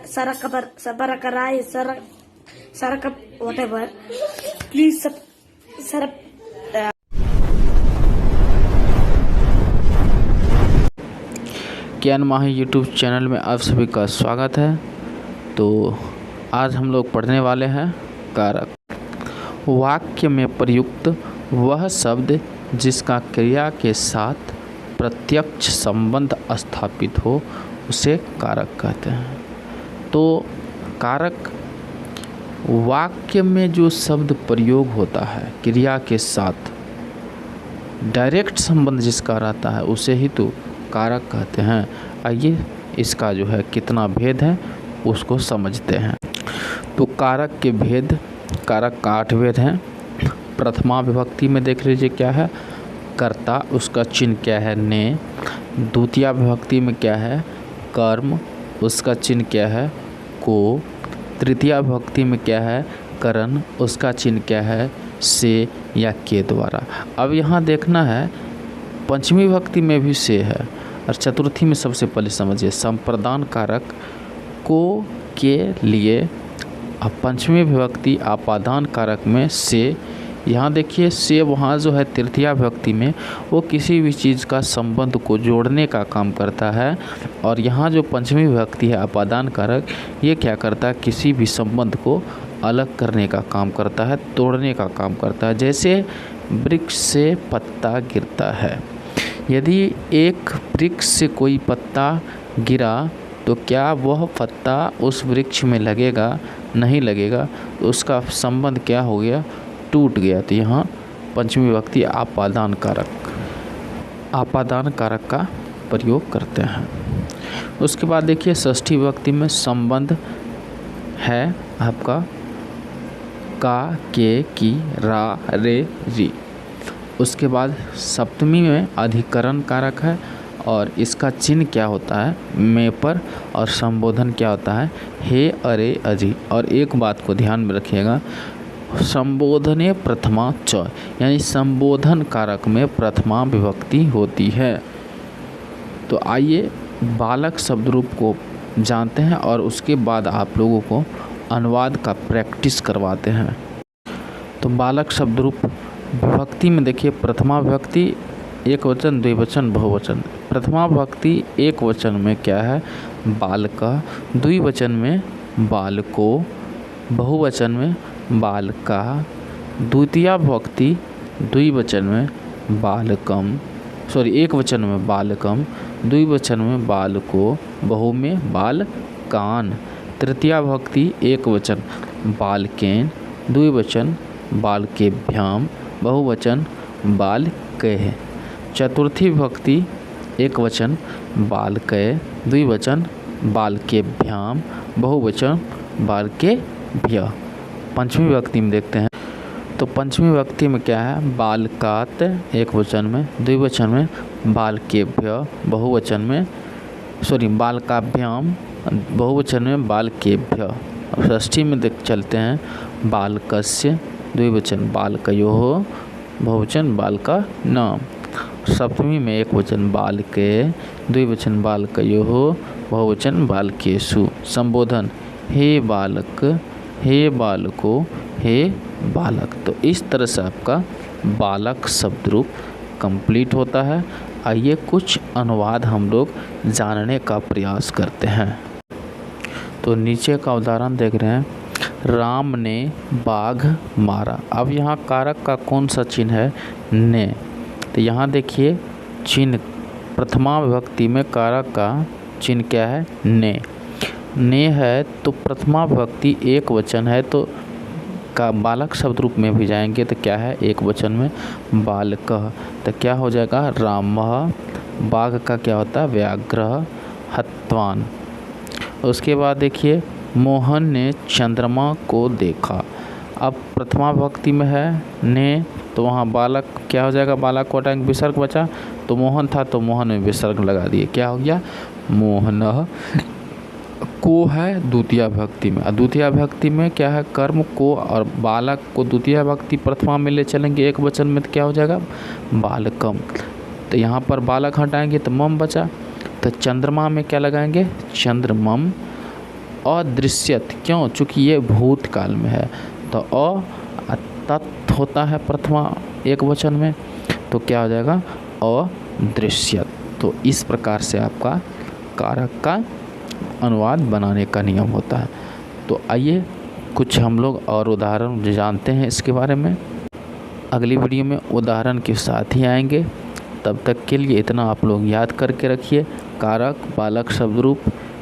Sabarakaraay, Sarakap, whatever. Please, Sarap. ज्ञान माही YouTube channel में आप सभी का स्वागत है। तो आज हम लोग पढ़ने वाले हैं कारक। वाक्य में प्रयुक्त वह शब्द जिसका क्रिया के साथ प्रत्यक्ष संबंध स्थापित हो उसे कारक कहते हैं। तो कारक वाक्य में जो शब्द प्रयोग होता है क्रिया के साथ डायरेक्ट संबंध जिसका रहता है उसे ही तो कारक कहते हैं। आइए इसका जो है कितना भेद है उसको समझते हैं। तो कारक के भेद, कारक का 8 भेद हैं। प्रथमा विभक्ति में देख लीजिए क्या है, कर्ता, उसका चिन्ह क्या है, ने। द्वितीया विभक्ति में क्या है, कर्म, उसका चिन्ह क्या है, को। तृतीया विभक्ति में क्या है, करण, उसका चिन्ह क्या है, से या के द्वारा। अब यहाँ देखना है पंचमी विभक्ति में भी से है और चतुर्थी में सबसे पहले समझिए संप्रदान कारक को के लिए। अब पंचमी विभक्ति आपादान कारक में से, यहाँ देखिए से वहाँ जो है तृतीया विभक्ति में वो किसी भी चीज़ का संबंध को जोड़ने का काम करता है और यहाँ जो पंचमी विभक्ति है आपादान कारक ये क्या करता है, किसी भी संबंध को अलग करने का काम करता है, तोड़ने का काम करता है। जैसे वृक्ष से पत्ता गिरता है, यदि एक वृक्ष से कोई पत्ता गिरा तो क्या वह पत्ता उस वृक्ष में लगेगा, नहीं लगेगा, तो उसका संबंध क्या हो गया, टूट गया। तो यहाँ पंचमी विभक्ति आपादान कारक का प्रयोग करते हैं। उसके बाद देखिए षष्ठी विभक्ति में संबंध है आपका का, के, की, रा, रे, री। उसके बाद सप्तमी में अधिकरण कारक है और इसका चिन्ह क्या होता है, में पर, और संबोधन क्या होता है, हे, अरे, अजी। और एक बात को ध्यान में रखिएगा, संबोधने प्रथमा च, यानी संबोधन कारक में प्रथमा विभक्ति होती है। तो आइए बालक शब्द रूप को जानते हैं और उसके बाद आप लोगों को अनुवाद का प्रैक्टिस करवाते हैं। तो बालक शब्द रूप विभक्ति में देखिए प्रथमा विभक्ति एक वचन, द्विवचन, बहुवचन। प्रथमा विभक्ति एक वचन में क्या है, बालका, द्विवचन में बालको, बहुवचन में बालका। द्वितीया विभक्ति द्विवचन में बालकम, एक वचन में बालकम, द्विवचन में बालको, बहु में बालकान। तृतीया विभक्ति एक वचन बालकेन, द्विवचन बालकेभ्याम, बहुवचन बालकैः। चतुर्थी विभक्ति एक वचन बालकैः, द्विवचन बालकेभ्याम, बहुवचन बालकेभ्यः। पंचमी विभक्ति में देखते हैं। तो पंचमी विभक्ति में क्या है, बालकात एक वचन में, द्विवचन में बालकेभ्यः, बहुवचन में बालकाभ्याम, बहुवचन में बालकेभ्यः। षष्ठी में चलते हैं बालकस्य, द्विवचन बालकयोः, बहुवचन बालकानां। सप्तमी में एक वचन बालके, द्विवचन बालकयोः, बहुवचन बालकेषु। संबोधन हे बालक, हे बालको, हे बालक। तो इस तरह से आपका बालक शब्द रूप कंप्लीट होता है। आइए कुछ अनुवाद हम लोग जानने का प्रयास करते हैं। तो नीचे का उदाहरण देख रहे हैं, राम ने बाघ मारा। अब यहाँ कारक का कौन सा चिन्ह है, ने। तो यहाँ देखिए चिन्ह प्रथमा विभक्ति में कारक का चिन्ह क्या है, ने है। तो प्रथमा विभक्ति एक वचन है तो का बालक शब्द रूप में भी जाएंगे तो क्या है, एक वचन में बालकः। तो क्या हो जाएगा, रामः। बाघ का क्या होता है, व्याघ्रः, हत्वान। उसके बाद देखिए मोहन ने चंद्रमा को देखा। अब प्रथमा विभक्ति में है ने, तो वहाँ बालक क्या हो जाएगा, बालक को हटाएंगे, विसर्ग बचा। तो मोहन था तो मोहन में विसर्ग लगा दिए, क्या हो गया, मोहनः। को है द्वितीया विभक्ति में, द्वितीया विभक्ति में क्या है, कर्म को, और बालक को द्वितीया विभक्ति प्रथमा में ले चलेंगे एक वचन में तो क्या हो जाएगा, बालकम। तो यहाँ पर बालक हटाएंगे तो मम बचा। तो चंद्रमा में क्या लगाएंगे, चंद्रमम। अदृश्यत, क्यों? चूँकि ये भूतकाल में है। तो तत् होता है प्रथमा एक वचन में, तो क्या हो जाएगा? अदृश्यत। तो इस प्रकार से आपका कारक का अनुवाद बनाने का नियम होता है। तो आइए कुछ हम लोग और उदाहरण जानते हैं इसके बारे में। अगली वीडियो में उदाहरण के साथ ही आएंगे। तब तक के लिए इतना आप लोग याद करके रखिए, कारक, बालक, शब्द रूप,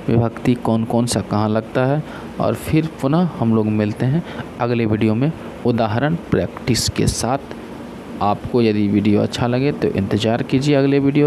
विभक्ति कौन कौन सा कहाँ लगता है। और फिर पुनः हम लोग मिलते हैं अगले वीडियो में उदाहरण प्रैक्टिस के साथ। आपको यदि वीडियो अच्छा लगे तो इंतज़ार कीजिए अगले वीडियो।